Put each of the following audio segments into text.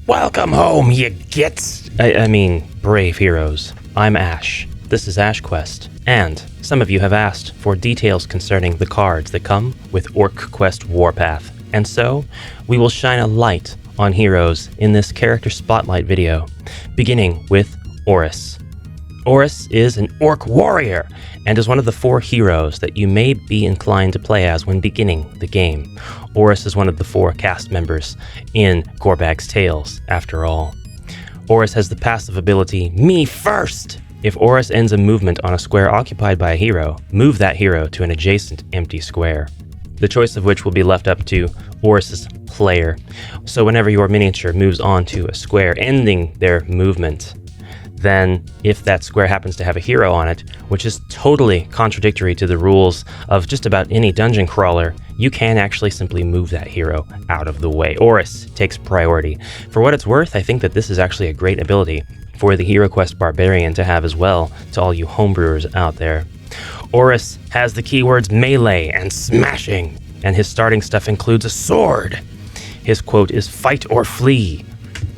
Welcome home, you gits! I mean, brave heroes. I'm Ash. This is OrcQuest. And some of you have asked for details concerning the cards that come with OrcQuest WarPath. And so, we will shine a light on heroes in this character spotlight video, beginning with ORRUS. ORRUS is an orc warrior and is one of the 4 heroes that you may be inclined to play as when beginning the game. ORRUS is one of the 4 cast members in Gorbag's Tales, after all. ORRUS has the passive ability, Me First! If ORRUS ends a movement on a square occupied by a hero, move that hero to an adjacent empty square. The choice of which will be left up to ORRUS's player. So whenever your miniature moves on to a square ending their movement, then if that square happens to have a hero on it, which is totally contradictory to the rules of just about any dungeon crawler, you can actually simply move that hero out of the way. ORRUS takes priority. For what it's worth, I think that this is actually a great ability for the HeroQuest Barbarian to have as well, to all you homebrewers out there. ORRUS has the keywords melee and smashing, and his starting stuff includes a sword. His quote is fight or flee.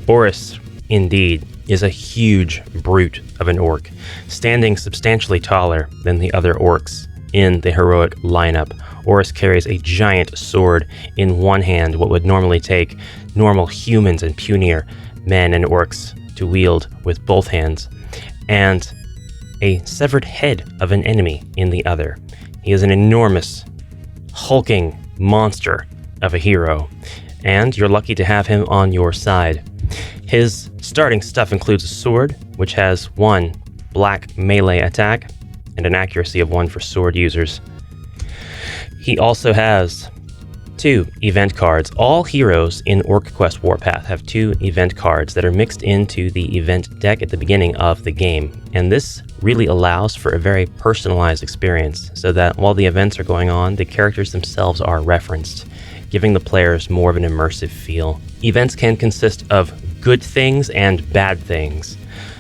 ORRUS, indeed, is a huge brute of an orc, standing substantially taller than the other orcs in the heroic lineup. ORRUS carries a giant sword in one hand, what would normally take normal humans and punier men and orcs to wield with both hands, and a severed head of an enemy in the other. He is an enormous, hulking monster of a hero, and you're lucky to have him on your side. His starting stuff includes a sword, which has 1 black melee attack and an accuracy of 1 for sword users. He also has 2 event cards. All heroes in OrcQuest WarPath have 2 event cards that are mixed into the event deck at the beginning of the game. And this really allows for a very personalized experience, so that while the events are going on, the characters themselves are referenced, giving the players more of an immersive feel. Events can consist of good things and bad things.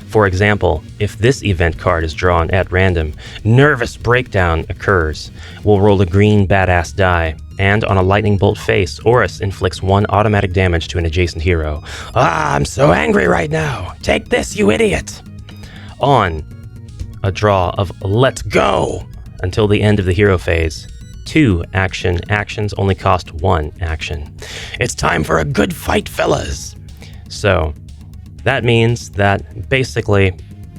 For example, if this event card is drawn at random, nervous breakdown occurs. We'll roll a green badass die, and on a lightning bolt face, ORRUS inflicts 1 automatic damage to an adjacent hero. Ah, I'm so angry right now! Take this, you idiot! On a draw of let's go until the end of the hero phase, 2 actions only cost 1 action. It's time for a good fight, fellas! So, that means that basically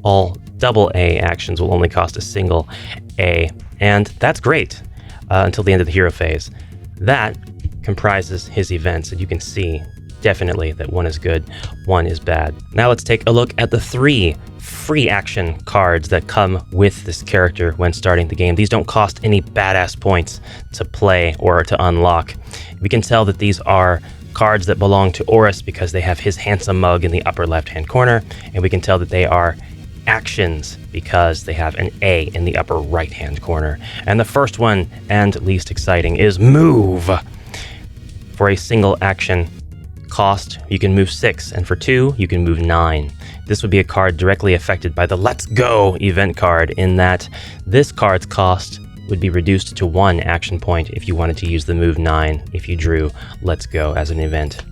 all AA actions will only cost a single A, and that's great until the end of the hero phase. That comprises his events, and you can see definitely that 1 is good, 1 is bad. Now let's take a look at the 3 free action cards that come with this character when starting the game. These don't cost any badass points to play or to unlock. We can tell that these are cards that belong to ORRUS because they have his handsome mug in the upper left-hand corner, and we can tell that they are actions because they have an A in the upper right-hand corner. And the first one, and least exciting, is Move. For a single action cost, you can move 6, and for 2, you can move 9. This would be a card directly affected by the Let's Go event card, in that this card's cost would be reduced to 1 action point if you wanted to use the move 9 if you drew Let's Go as an event.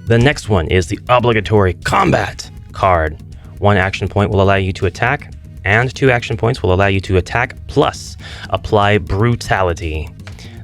The next one is the obligatory Combat card. 1 action point will allow you to attack, and 2 action points will allow you to attack plus apply Brutality.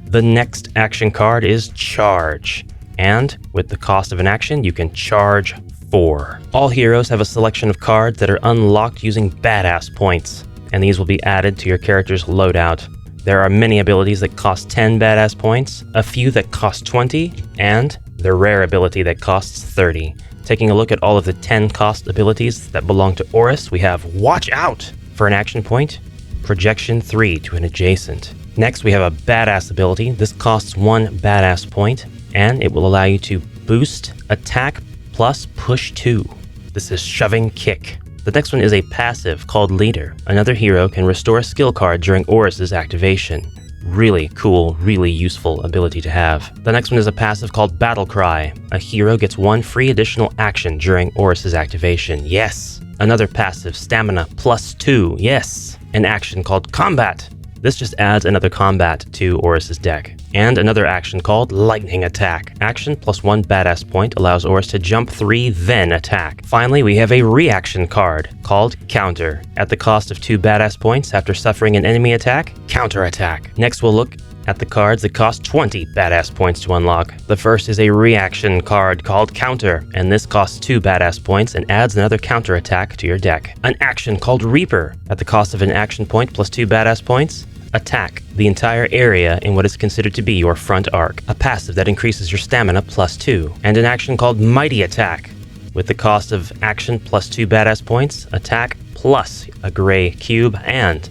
The next action card is Charge, and with the cost of an action, you can charge 4. All heroes have a selection of cards that are unlocked using badass points, and these will be added to your character's loadout. There are many abilities that cost 10 badass points, a few that cost 20, and the rare ability that costs 30. Taking a look at all of the 10 cost abilities that belong to ORRUS, we have Watch Out for an action point, Projection 3 to an adjacent. Next, we have a badass ability. This costs 1 badass point, and it will allow you to boost attack plus push 2. This is Shoving Kick. The next one is a passive called Leader. Another hero can restore a skill card during ORRUS's activation. Really cool, really useful ability to have. The next one is a passive called Battle Cry. A hero gets 1 free additional action during ORRUS's activation. Yes! Another passive, Stamina plus 2. Yes! An action called Combat. This just adds another combat to ORRUS's deck. And another action called Lightning Attack. Action plus 1 badass point allows ORRUS to jump 3, then attack. Finally, we have a reaction card called Counter. At the cost of 2 badass points after suffering an enemy attack, counter attack. Next, we'll look at the cards that cost 20 badass points to unlock. The first is a reaction card called Counter, and this costs 2 badass points and adds another counter attack to your deck. An action called Reaper. At the cost of an action point plus 2 badass points, attack the entire area in what is considered to be your front arc. A passive that increases your stamina plus 2. And an action called Mighty Attack. With the cost of action plus 2 badass points, attack plus a gray cube, and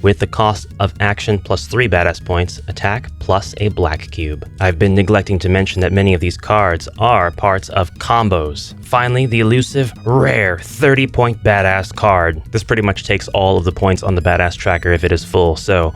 with the cost of action plus 3 badass points, attack plus a black cube. I've been neglecting to mention that many of these cards are parts of combos. Finally, the elusive, rare 30-point badass card. This pretty much takes all of the points on the badass tracker if it is full, so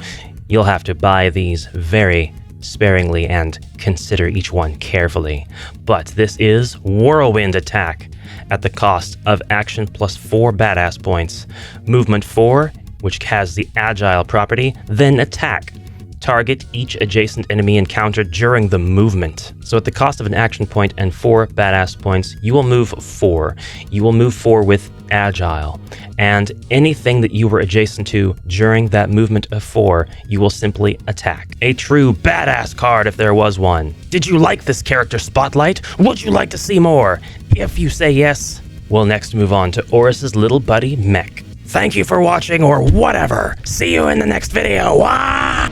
you'll have to buy these very sparingly and consider each one carefully. But this is Whirlwind Attack at the cost of action plus 4 badass points, movement 4, which has the agile property, then attack. Target each adjacent enemy encountered during the movement. So at the cost of an action point and 4 badass points, you will move 4. You will move 4 with agile. And anything that you were adjacent to during that movement of 4, you will simply attack. A true badass card if there was one. Did you like this character spotlight? Would you like to see more? If you say yes, we'll next move on to ORRUS's little buddy Mech. Thank you for watching, or whatever. See you in the next video. Wah!